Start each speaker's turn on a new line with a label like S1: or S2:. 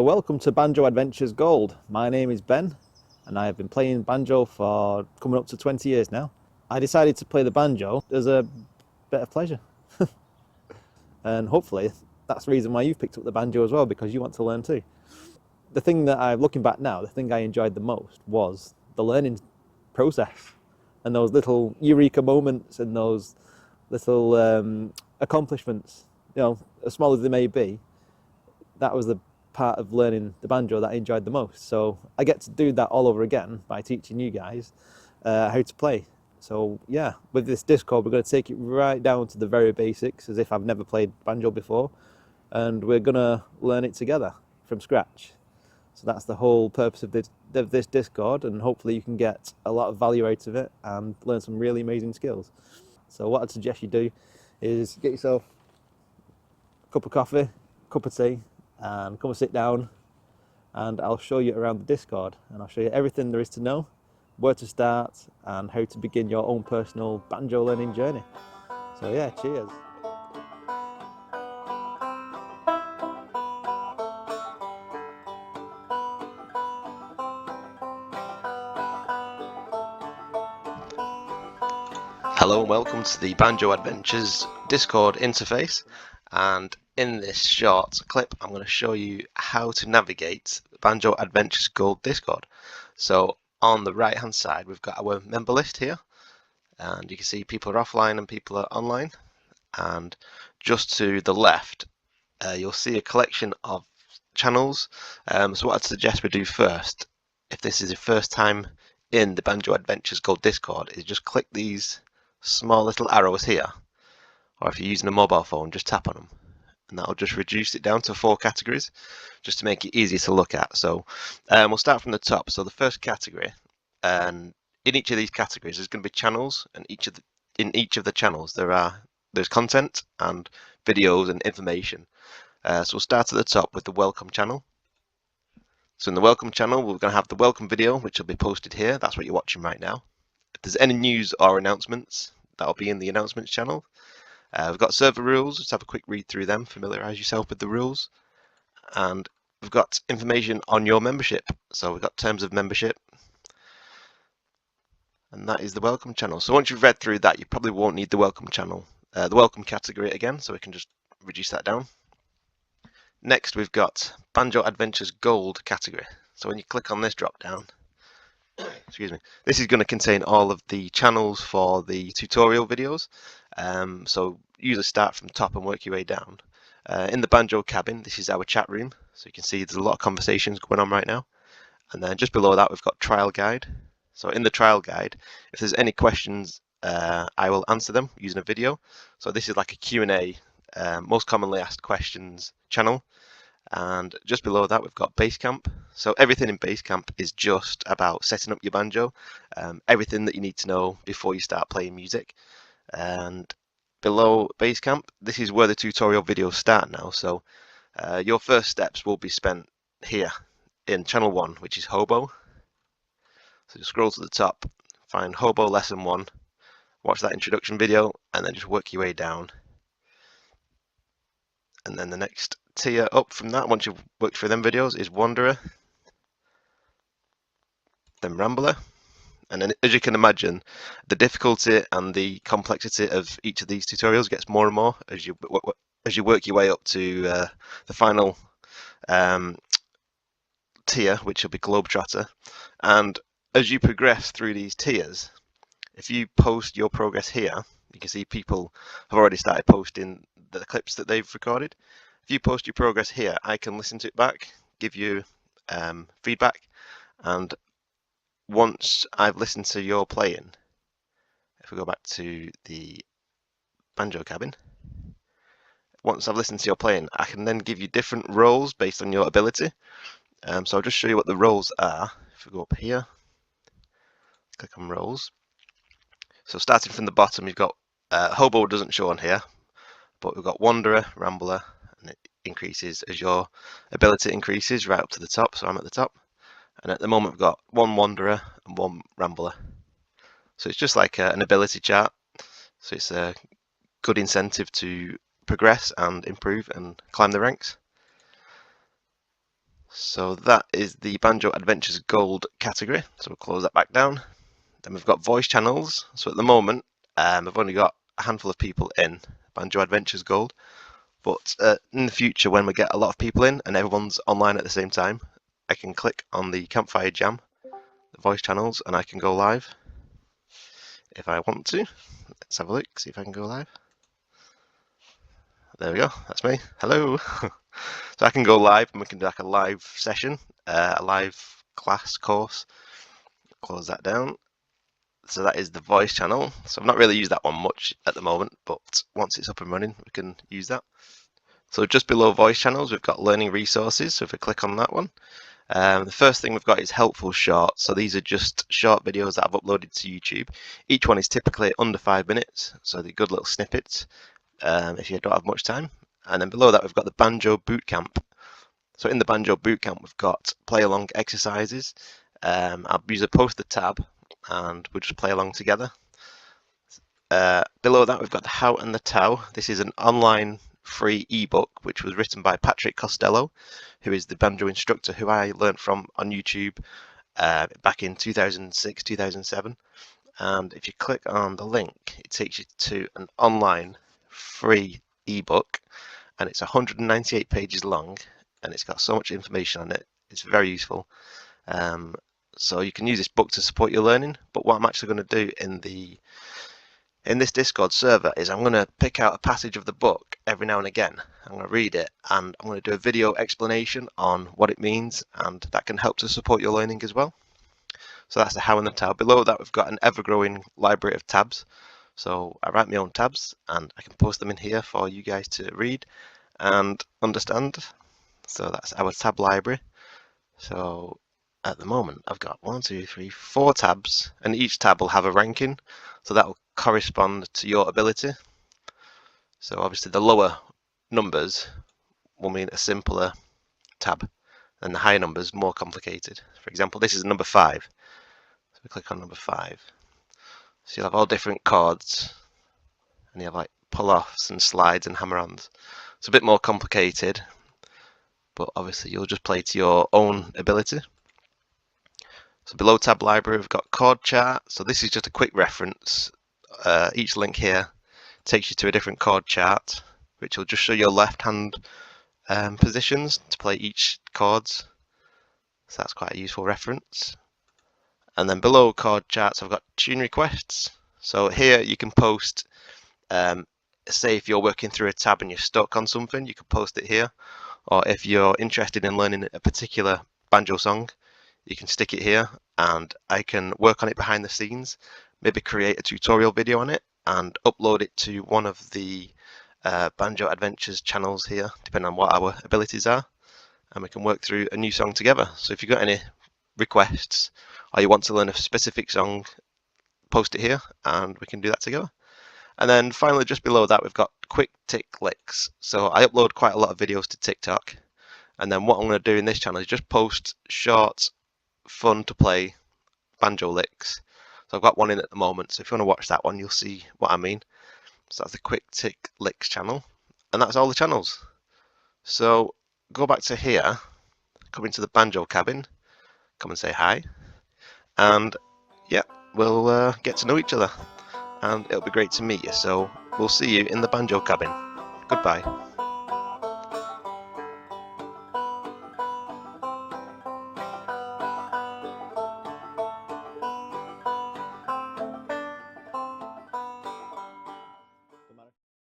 S1: So welcome to Banjo Adventures Gold. My name is Ben and I have been playing banjo for coming up to 20 years now. I decided to play the banjo as a bit of pleasure. And hopefully that's the reason why you've picked up the banjo as well, because you want to learn too. The thing that I'm looking back now, the thing I enjoyed the most was the learning process and those little eureka moments and those little accomplishments, you know, as small as they may be. That was the part of learning the banjo that I enjoyed the most. So I get to do that all over again by teaching you guys how to play. So yeah, with this Discord, we're going to take it right down to the very basics, as if I've never played banjo before, and we're going to learn it together from scratch. So that's the whole purpose of this Discord, and hopefully you can get a lot of value out of it and learn some really amazing skills. So what I'd suggest you do is get yourself a cup of coffee, cup of tea, and come and sit down, and I'll show you around the Discord, and I'll show you everything there is to know, where to start, and how to begin your own personal banjo learning journey. So yeah, cheers.
S2: Hello and welcome to the Banjo Adventures Discord interface, and in this short clip I'm going to show you how to navigate the Banjo Adventures Gold Discord. So on the right hand side we've got our member list here, and you can see people are offline and people are online, and just to the left you'll see a collection of channels. So what I'd suggest we do first, if this is your first time in the Banjo Adventures Gold Discord, is just click these small little arrows here, or if you're using a mobile phone, just tap on them, and that'll just reduce it down to 4 categories, just to make it easier to look at. So we'll start from the top. So the first category, and in each of these categories there's going to be channels, and in each of the channels there's content and videos and information. So we'll start at the top with the welcome channel. So in the welcome channel we're going to have the welcome video, which will be posted here. That's what you're watching right now. If there's any news or announcements, that'll be in the announcements channel. We've got server rules. Just have a quick read through them, familiarise yourself with the rules. And we've got information on your membership. So we've got terms of membership, and that is the welcome channel. So once you've read through that, you probably won't need the welcome channel, the welcome category again, so we can just reduce that down. Next we've got Banjo Adventures Gold category. So when you click on this drop down, excuse me, this is going to contain all of the channels for the tutorial videos. So usually start from top and work your way down. In the banjo cabin, this is our chat room, so you can see there's a lot of conversations going on right now. And then just below that we've got trial guide. So in the trial guide, if there's any questions, I will answer them using a video. So this is like a Q&A, most commonly asked questions channel. And just below that we've got Basecamp. So everything in Basecamp is just about setting up your banjo, everything that you need to know before you start playing music. And below Basecamp, this is where the tutorial videos start now. So your first steps will be spent here in channel 1, which is Hobo. So just scroll to the top, find Hobo lesson 1, watch that introduction video, and then just work your way down. And then the next tier up from that, once you've worked through them videos, is Wanderer, then Rambler. And then, as you can imagine, the difficulty and the complexity of each of these tutorials gets more and more as you work your way up to the final tier, which will be Globetrotter. And as you progress through these tiers, if you post your progress here, you can see people have already started posting the clips that they've recorded. If you post your progress here, I can listen to it back, give you feedback, and once I've listened to your playing, if we go back to the banjo cabin, once I've listened to your playing, I can then give you different roles based on your ability. So I'll just show you what the roles are. If we go up here, click on roles. So starting from the bottom, you've got Hobo doesn't show on here, but we've got Wanderer, Rambler, and it increases as your ability increases right up to the top. So I'm at the top, and at the moment we've got 1 Wanderer and 1 Rambler. So it's just like an ability chart. So it's a good incentive to progress and improve and climb the ranks. So that is the Banjo Adventures Gold category. So we'll close that back down. Then we've got voice channels. So at the moment, I've only got a handful of people in Banjo Adventures Gold. But in the future, when we get a lot of people in and everyone's online at the same time, I can click on the Campfire Jam, the voice channels, and I can go live if I want to. Let's have a look, see if I can go live. There we go, that's me. Hello. So I can go live and we can do like a live session, a live class course. Close that down. So that is the voice channel. So I've not really used that one much at the moment, but once it's up and running, we can use that. So just below voice channels, we've got learning resources. So if we click on that one, the first thing we've got is helpful shorts. So these are just short videos that I've uploaded to YouTube. Each one is typically under 5 minutes, so they're good little snippets if you don't have much time. And then below that, we've got the Banjo Bootcamp. So in the Banjo Bootcamp, we've got play along exercises. I'll use a poster tab and we'll just play along together. Below that, we've got the How and the Tao. This is an online free ebook which was written by Patrick Costello, who is the banjo instructor who I learned from on YouTube back in 2006, 2007. And if you click on the link, it takes you to an online free ebook, and it's 198 pages long, and it's got so much information on it. It's very useful. So you can use this book to support your learning. But what I'm actually going to do in this Discord server is I'm going to pick out a passage of the book every now and again. I'm going to read it and I'm going to do a video explanation on what it means, and that can help to support your learning as well. So that's the How and the Tao. Below that, we've got an ever-growing library of tabs. So I write my own tabs and I can post them in here for you guys to read and understand. So that's our tab library. So at the moment, I've got 1, 2, 3, 4 tabs, and each tab will have a ranking. So that will correspond to your ability. So obviously the lower numbers will mean a simpler tab, and the higher numbers more complicated. For example, this is number 5. So we click on number 5. So you'll have all different chords, and you have like pull-offs and slides and hammer-ons. It's a bit more complicated, but obviously you'll just play to your own ability. So below tab library, we've got chord chart. So this is just a quick reference. Each link here takes you to a different chord chart, which will just show your left hand positions to play each chords. So that's quite a useful reference. And then below chord charts, I've got tune requests. So here you can post, say if you're working through a tab and you're stuck on something, you can post it here. Or if you're interested in learning a particular banjo song, you can stick it here and I can work on it behind the scenes, maybe create a tutorial video on it and upload it to one of the Banjo Adventures channels here, depending on what our abilities are, and we can work through a new song together. So if you've got any requests or you want to learn a specific song, post it here and we can do that together. And then finally, just below that, we've got quick tick licks. So I upload quite a lot of videos to TikTok, and then what I'm going to do in this channel is just post short, fun to play banjo licks. So I've got one in at the moment, so if you want to watch that one, you'll see what I mean. So that's the quick tick licks channel, and that's all the channels. So go back to here, come into the banjo cabin, come and say hi, and yeah, we'll get to know each other, and it'll be great to meet you. So we'll see you in the banjo cabin. Goodbye.